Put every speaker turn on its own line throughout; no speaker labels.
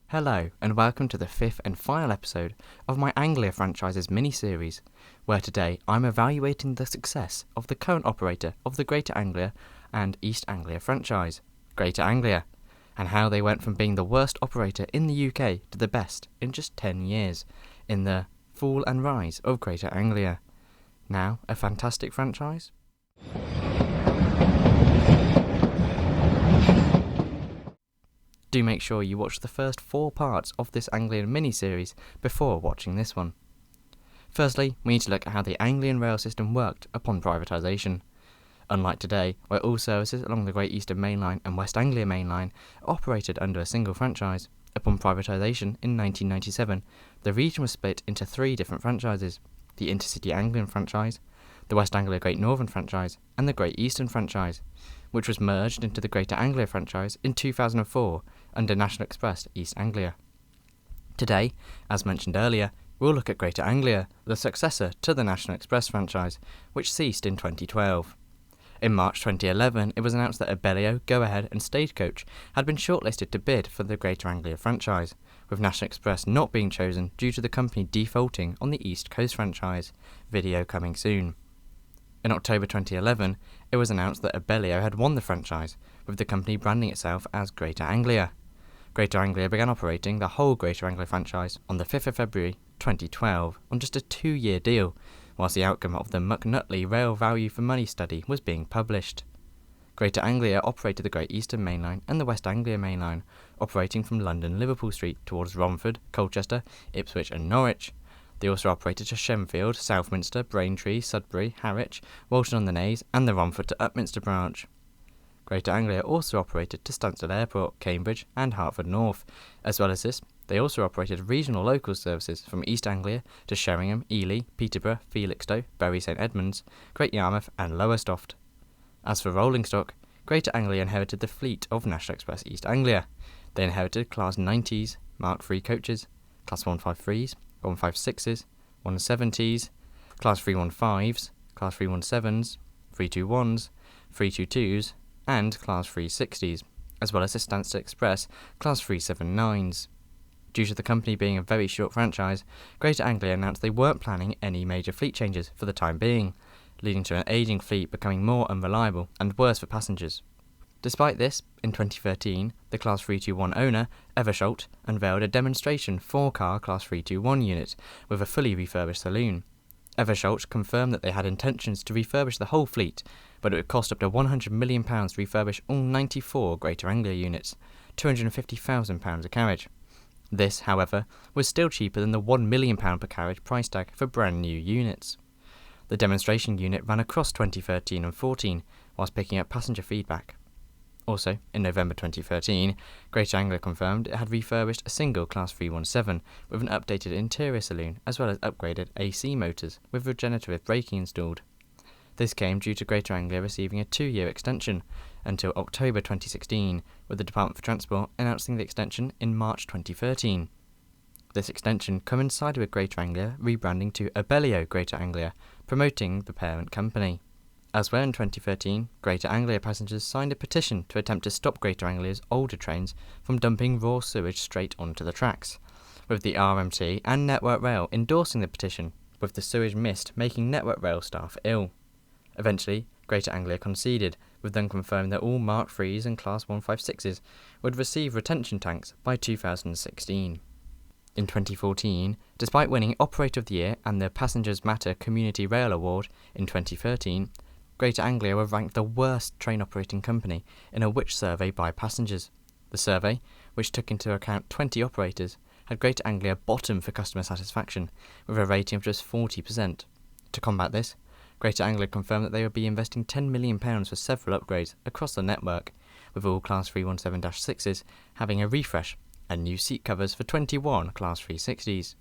Hello, and welcome to the fifth and final episode of my Anglia franchises mini-series, where today I'm evaluating the success of the current operator of the Greater Anglia and East Anglia franchise, Greater Anglia, and how they went from being the worst operator in the UK to the best in just 10 years, in the fall and rise of Greater Anglia. Now, a fantastic franchise? Do make sure you watch the first 4 parts of this Anglian mini-series before watching this one. Firstly, we need to look at how the Anglian rail system worked upon privatisation. Unlike today, where all services along the Great Eastern Main Line and West Anglia Main Line are operated under a single franchise, upon privatisation in 1997, the region was split into 3 different franchises: the Intercity Anglian franchise, the West Anglia Great Northern franchise, and the Great Eastern franchise, which was merged into the Greater Anglia franchise in 2004 under National Express East Anglia. Today, as mentioned earlier, we'll look at Greater Anglia, the successor to the National Express franchise, which ceased in 2012. In March 2011, it was announced that Abellio, Go Ahead and Stagecoach had been shortlisted to bid for the Greater Anglia franchise, with National Express not being chosen due to the company defaulting on the East Coast franchise. Video coming soon. In October 2011, it was announced that Abellio had won the franchise, with the company branding itself as Greater Anglia. Greater Anglia began operating the whole Greater Anglia franchise on the 5th of February 2012 on just a 2-year deal, whilst the outcome of the McNutley Rail Value for Money study was being published. Greater Anglia operated the Great Eastern Main Line and the West Anglia Main Line, operating from London Liverpool Street towards Romford, Colchester, Ipswich and Norwich. They also operated to Shenfield, Southminster, Braintree, Sudbury, Harwich, Walton-on-the-Naze and the Romford to Upminster branch. Greater Anglia also operated to Stansted Airport, Cambridge and Hertford North. As well as this, they also operated regional local services from East Anglia to Sheringham, Ely, Peterborough, Felixstowe, Bury St Edmunds, Great Yarmouth and Lowestoft. As for rolling stock, Greater Anglia inherited the fleet of National Express East Anglia. They inherited Class 90s, Mark III coaches, Class 153s, 156s, 170s, Class 315s, Class 317s, 321s, 322s, and Class 360s, as well as the Stansted Express Class 379s. Due to the company being a very short franchise, Greater Anglia announced they weren't planning any major fleet changes for the time being, leading to an ageing fleet becoming more unreliable and worse for passengers. Despite this, in 2013, the Class 321 owner, Eversholt, unveiled a demonstration 4-car Class 321 unit with a fully refurbished saloon. Eversholt confirmed that they had intentions to refurbish the whole fleet, but it would cost up to £100 million to refurbish all 94 Greater Anglia units, £250,000 a carriage. This, however, was still cheaper than the £1 million per carriage price tag for brand new units. The demonstration unit ran across 2013 and 14, whilst picking up passenger feedback. Also, in November 2013, Greater Anglia confirmed it had refurbished a single Class 317 with an updated interior saloon as well as upgraded AC motors with regenerative braking installed. This came due to Greater Anglia receiving a 2-year extension until October 2016, with the Department for Transport announcing the extension in March 2013. This extension coincided with Greater Anglia rebranding to Abellio Greater Anglia, promoting the parent company. Elsewhere in 2013, Greater Anglia passengers signed a petition to attempt to stop Greater Anglia's older trains from dumping raw sewage straight onto the tracks, with the RMT and Network Rail endorsing the petition, with the sewage mist making Network Rail staff ill. Eventually, Greater Anglia conceded, with them confirming that all Mark IIIs and Class 156s would receive retention tanks by 2016. In 2014, despite winning Operator of the Year and the Passengers Matter Community Rail Award in 2013, Greater Anglia were ranked the worst train operating company in a Which survey by passengers. The survey, which took into account 20 operators, had Greater Anglia bottom for customer satisfaction, with a rating of just 40%. To combat this, Greater Anglia confirmed that they would be investing £10 million for several upgrades across the network, with all Class 317-6s having a refresh and new seat covers for 21 Class 360s.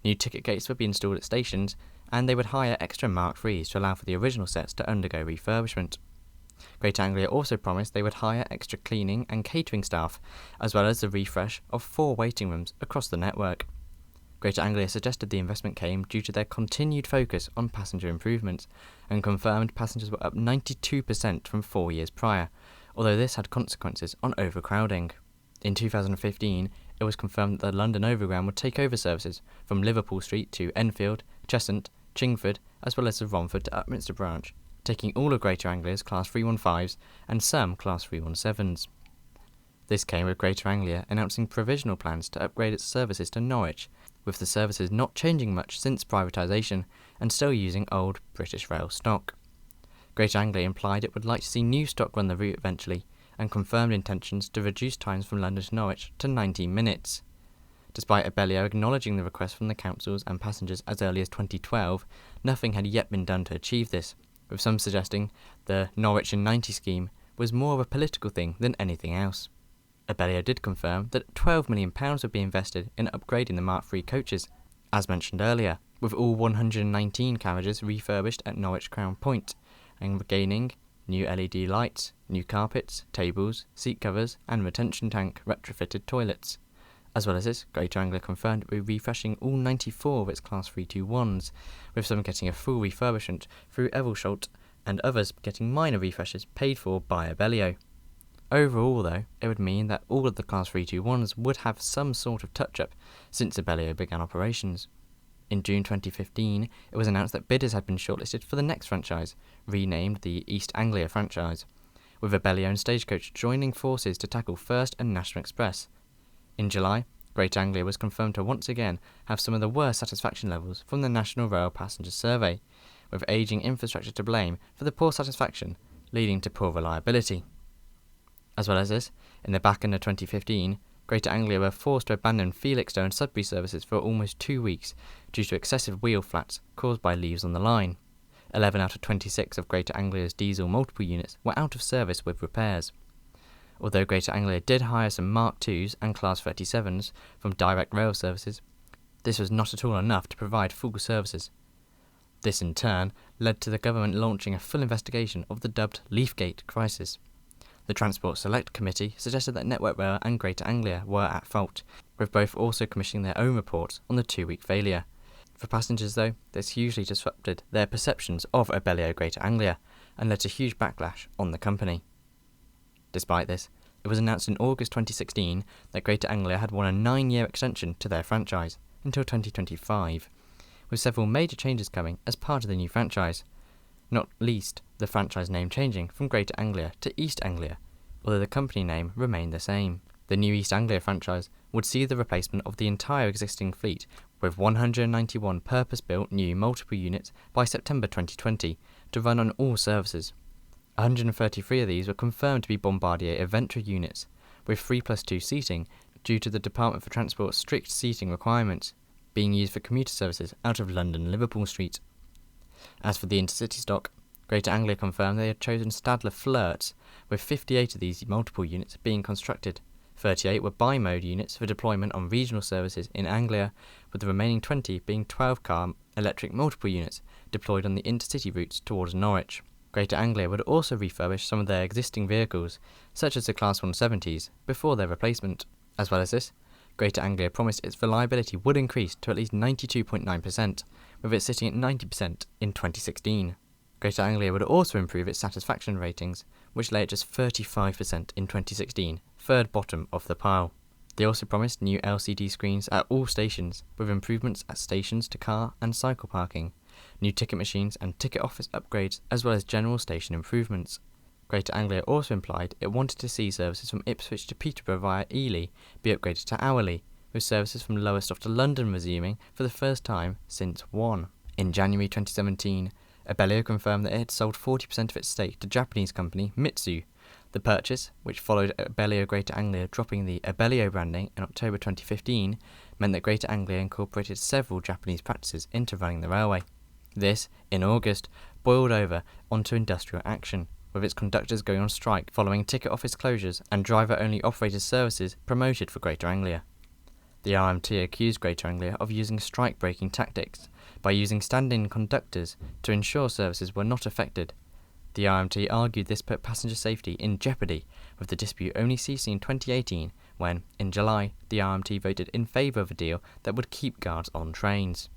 New ticket gates would be installed at stations, and they would hire extra Mark IIIs to allow for the original sets to undergo refurbishment. Greater Anglia also promised they would hire extra cleaning and catering staff, as well as the refresh of 4 waiting rooms across the network. Greater Anglia suggested the investment came due to their continued focus on passenger improvements, and confirmed passengers were up 92% from 4 years prior, although this had consequences on overcrowding. In 2015, it was confirmed that the London Overground would take over services from Liverpool Street to Enfield, Cheshunt, Chingford, as well as the Romford to Upminster branch, taking all of Greater Anglia's Class 315s and some Class 317s. This came with Greater Anglia announcing provisional plans to upgrade its services to Norwich, with the services not changing much since privatisation and still using old British Rail stock. Greater Anglia implied it would like to see new stock run the route eventually, and confirmed intentions to reduce times from London to Norwich to 19 minutes. Despite Abellio acknowledging the request from the councils and passengers as early as 2012, nothing had yet been done to achieve this, with some suggesting the Norwich in 90 scheme was more of a political thing than anything else. Abellio did confirm that £12 million would be invested in upgrading the Mark III coaches, as mentioned earlier, with all 119 carriages refurbished at Norwich Crown Point, and gaining new LED lights, new carpets, tables, seat covers, and retention tank retrofitted toilets. As well as this, Greater Anglia confirmed it would be refreshing all 94 of its Class 321s, with some getting a full refurbishment through Evelshult, and others getting minor refreshes paid for by Abellio. Overall, though, it would mean that all of the Class 321s would have some sort of touch-up since Abellio began operations. In June 2015, it was announced that bidders had been shortlisted for the next franchise, renamed the East Anglia franchise, with Abellio and Stagecoach joining forces to tackle First and National Express. In July, Greater Anglia was confirmed to once again have some of the worst satisfaction levels from the National Rail Passenger Survey, with ageing infrastructure to blame for the poor satisfaction, leading to poor reliability. As well as this, in the back end of 2015, Greater Anglia were forced to abandon Felixstowe and Sudbury services for almost 2 weeks due to excessive wheel flats caused by leaves on the line. 11 out of 26 of Greater Anglia's diesel multiple units were out of service with repairs. Although Greater Anglia did hire some Mark IIs and Class 37s from direct rail services, this was not at all enough to provide full services. This in turn led to the government launching a full investigation of the dubbed leafgate crisis. The Transport Select Committee suggested that Network Rail and Greater Anglia were at fault, with both also commissioning their own reports on the 2-week failure. For passengers, though, this hugely disrupted their perceptions of Abellio Greater Anglia and led to huge backlash on the company. Despite this, it was announced in August 2016 that Greater Anglia had won a 9-year extension to their franchise until 2025, with several major changes coming as part of the new franchise, not least the franchise name changing from Greater Anglia to East Anglia, although the company name remained the same. The new East Anglia franchise would see the replacement of the entire existing fleet with 191 purpose-built new multiple units by September 2020 to run on all services. 133 of these were confirmed to be Bombardier Aventra units, with 3+2 seating due to the Department for Transport's strict seating requirements, being used for commuter services out of London Liverpool Street. As for the intercity stock, Greater Anglia confirmed they had chosen Stadler Flirts, with 58 of these multiple units being constructed. 38 were bi-mode units for deployment on regional services in Anglia, with the remaining 20 being 12-car electric multiple units deployed on the intercity routes towards Norwich. Greater Anglia would also refurbish some of their existing vehicles, such as the Class 170s, before their replacement. As well as this, Greater Anglia promised its reliability would increase to at least 92.9%, with it sitting at 90% in 2016. Greater Anglia would also improve its satisfaction ratings, which lay at just 35% in 2016, third bottom of the pile. They also promised new LCD screens at all stations, with improvements at stations to car and cycle parking, new ticket machines and ticket office upgrades, as well as general station improvements. Greater Anglia also implied it wanted to see services from Ipswich to Peterborough via Ely be upgraded to hourly, with services from Lowestoft to London resuming for the first time since 1. In January 2017, Abellio confirmed that it had sold 40% of its stake to Japanese company Mitsu. The purchase, which followed Abellio Greater Anglia dropping the Abellio branding in October 2015, meant that Greater Anglia incorporated several Japanese practices into running the railway. This, in August, boiled over onto industrial action, with its conductors going on strike following ticket office closures and driver-only operated services promoted for Greater Anglia. The RMT accused Greater Anglia of using strike-breaking tactics by using stand-in conductors to ensure services were not affected. The RMT argued this put passenger safety in jeopardy, with the dispute only ceasing in 2018 when, in July, the RMT voted in favour of a deal that would keep guards on trains.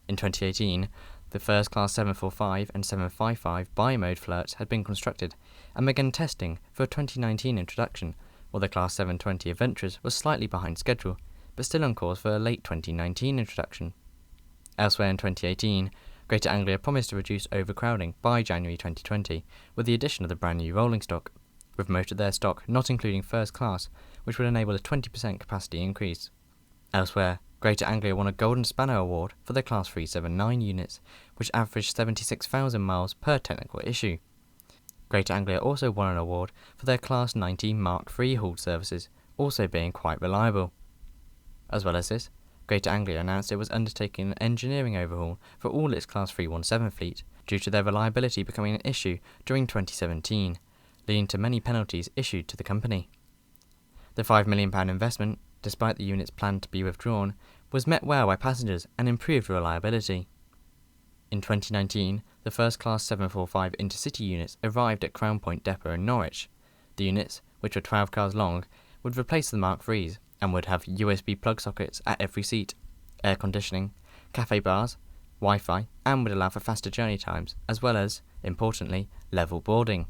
In 2018, the first Class 745 and 755 bi-mode flirts had been constructed and began testing for a 2019 introduction, while the Class 720 Adventurers was slightly behind schedule, but still on course for a late 2019 introduction. Elsewhere in 2018, Greater Anglia promised to reduce overcrowding by January 2020 with the addition of the brand new rolling stock, with most of their stock not including first class, which would enable a 20% capacity increase. Elsewhere, Greater Anglia won a Golden Spanner Award for their Class 379 units, which averaged 76,000 miles per technical issue. Greater Anglia also won an award for their Class 90 Mark III hauled services, also being quite reliable. As well as this, Greater Anglia announced it was undertaking an engineering overhaul for all its Class 317 fleet due to their reliability becoming an issue during 2017, leading to many penalties issued to the company. The £5 million investment, despite the units planned to be withdrawn, was met well by passengers and improved reliability. In 2019, the first Class 745 intercity units arrived at Crown Point Depot in Norwich. The units, which were 12 cars long, would replace the Mark IIIs and would have USB plug sockets at every seat, air conditioning, cafe bars, Wi-Fi, and would allow for faster journey times, as well as, importantly, level boarding.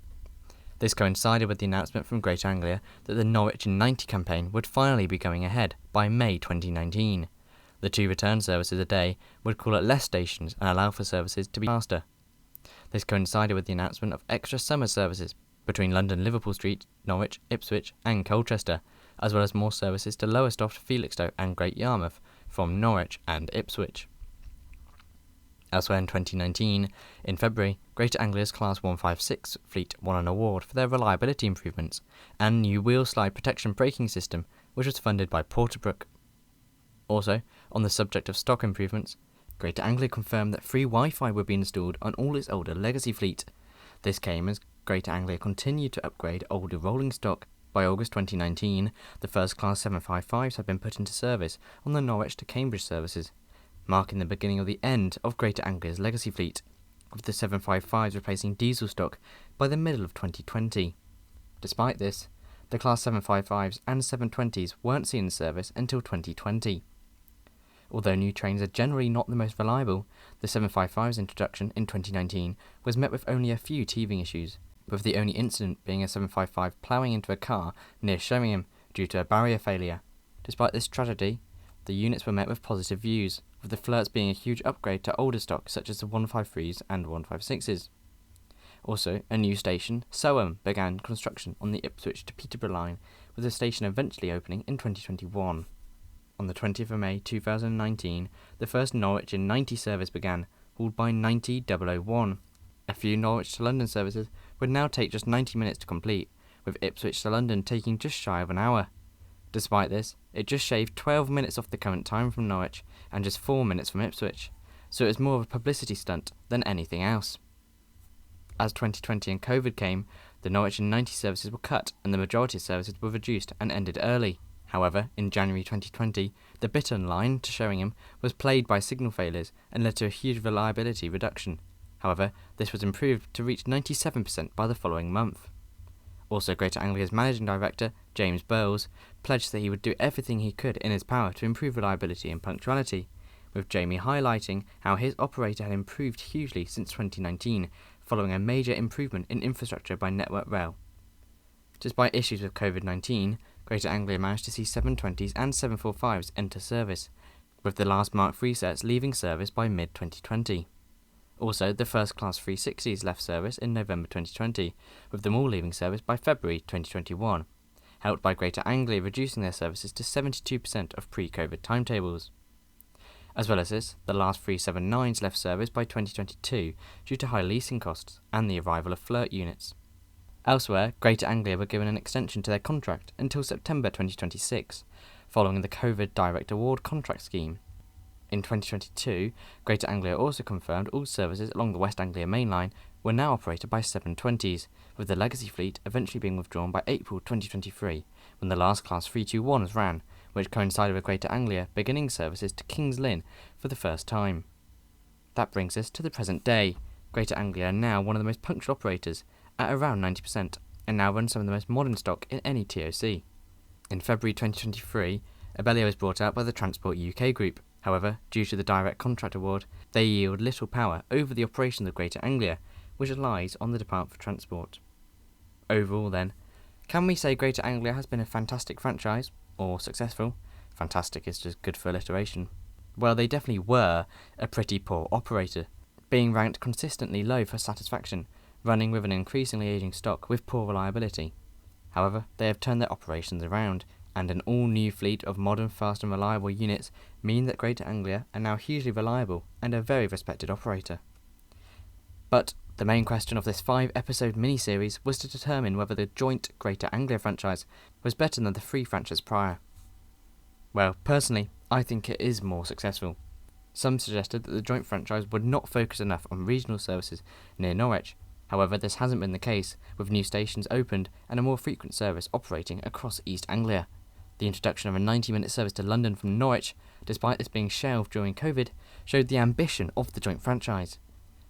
This coincided with the announcement from Greater Anglia that the Norwich in 90 campaign would finally be going ahead by May 2019. The 2 return services a day would call at less stations and allow for services to be faster. This coincided with the announcement of extra summer services between London Liverpool Street, Norwich, Ipswich and Colchester, as well as more services to Lowestoft, Felixstowe and Great Yarmouth from Norwich and Ipswich. Elsewhere in 2019, in February, Greater Anglia's Class 156 fleet won an award for their reliability improvements and new wheel slide protection braking system, which was funded by Porterbrook. Also, on the subject of stock improvements, Greater Anglia confirmed that free Wi-Fi would be installed on all its older legacy fleet. This came as Greater Anglia continued to upgrade older rolling stock. By August 2019, the first Class 755s had been put into service on the Norwich to Cambridge services, marking the beginning of the end of Greater Anglia's legacy fleet, with the 755s replacing diesel stock by the middle of 2020. Despite this, the Class 755s and 720s weren't seen in service until 2020. Although new trains are generally not the most reliable, the 755's introduction in 2019 was met with only a few teething issues, with the only incident being a 755 ploughing into a car near Sheringham due to a barrier failure. Despite this tragedy, the units were met with positive views, with the flirts being a huge upgrade to older stock such as the 153s and 156s. Also, a new station, Soham, began construction on the Ipswich to Peterborough line, with the station eventually opening in 2021. On the 20th of May 2019, the first Norwich in 90 service began, hauled by 90001. A few Norwich to London services would now take just 90 minutes to complete, with Ipswich to London taking just shy of an hour. Despite this, it just shaved 12 minutes off the current time from Norwich and just 4 minutes from Ipswich, so it was more of a publicity stunt than anything else. As 2020 and COVID came, the Norwich and 90 services were cut and the majority of services were reduced and ended early. However, in January 2020, the Bitton line to Sheringham was plagued by signal failures and led to a huge reliability reduction. However, this was improved to reach 97% by the following month. Also, Greater Anglia's Managing Director, James Burles, pledged that he would do everything he could in his power to improve reliability and punctuality, with Jamie highlighting how his operator had improved hugely since 2019, following a major improvement in infrastructure by Network Rail. Despite issues with COVID-19, Greater Anglia managed to see 720s and 745s enter service, with the last Mark III sets leaving service by mid-2020. Also, the first Class 360s left service in November 2020, with them all leaving service by February 2021, helped by Greater Anglia reducing their services to 72% of pre-COVID timetables. As well as this, the last 379s left service by 2022 due to high leasing costs and the arrival of flirt units. Elsewhere, Greater Anglia were given an extension to their contract until September 2026, following the COVID Direct Award contract scheme. In 2022, Greater Anglia also confirmed all services along the West Anglia Main Line were now operated by 720s, with the legacy fleet eventually being withdrawn by April 2023, when the last Class 321s ran, which coincided with Greater Anglia beginning services to King's Lynn for the first time. That brings us to the present day. Greater Anglia are now one of the most punctual operators, at around 90%, and now run some of the most modern stock in any TOC. In February 2023, Abellio was brought out by the Transport UK Group. However, due to the direct contract award, they yield little power over the operations of Greater Anglia, which lies on the Department for Transport. Overall then, Can we say Greater Anglia has been a fantastic franchise, or successful? Fantastic is just good for alliteration. Well, they definitely were a pretty poor operator, being ranked consistently low for satisfaction, running with an increasingly ageing stock with poor reliability. However, they have turned their operations around, and an all-new fleet of modern, fast and reliable units mean that Greater Anglia are now hugely reliable and a very respected operator. But the main question of this 5-episode mini-series was to determine whether the joint Greater Anglia franchise was better than the 3 franchises prior. Well, personally, I think it is more successful. Some suggested that the joint franchise would not focus enough on regional services near Norwich. However, this hasn't been the case, with new stations opened and a more frequent service operating across East Anglia. The introduction of a 90-minute service to London from Norwich, despite this being shelved during COVID, showed the ambition of the joint franchise.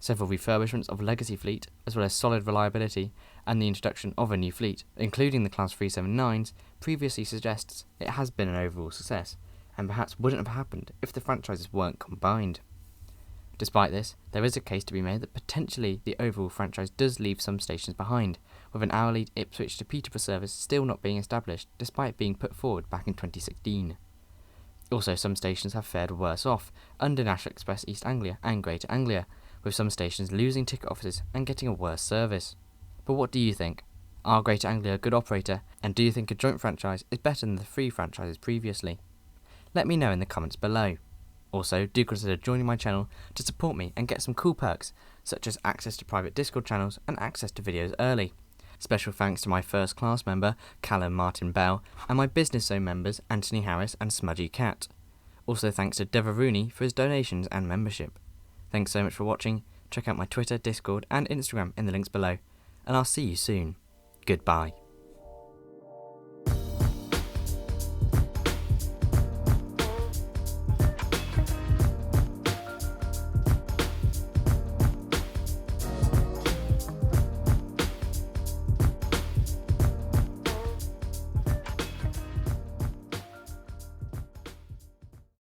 Several refurbishments of legacy fleet, as well as solid reliability, and the introduction of a new fleet, including the Class 379s, previously suggests it has been an overall success, and perhaps wouldn't have happened if the franchises weren't combined. Despite this, there is a case to be made that potentially the overall franchise does leave some stations behind, with an hourly Ipswich to Peterborough service still not being established despite being put forward back in 2016. Also, some stations have fared worse off under National Express East Anglia and Greater Anglia, with some stations losing ticket offices and getting a worse service. But what do you think? Are Greater Anglia a good operator, and do you think a joint franchise is better than the 3 franchises previously? Let me know in the comments below. Also, do consider joining my channel to support me and get some cool perks, such as access to private Discord channels and access to videos early. Special thanks to my first class member, Callum Martin Bell, and my business zone members, Anthony Harris and Smudgy Cat. Also thanks to Dever Rooney for his donations and membership. Thanks so much for watching. Check out my Twitter, Discord and Instagram in the links below, and I'll see you soon. Goodbye.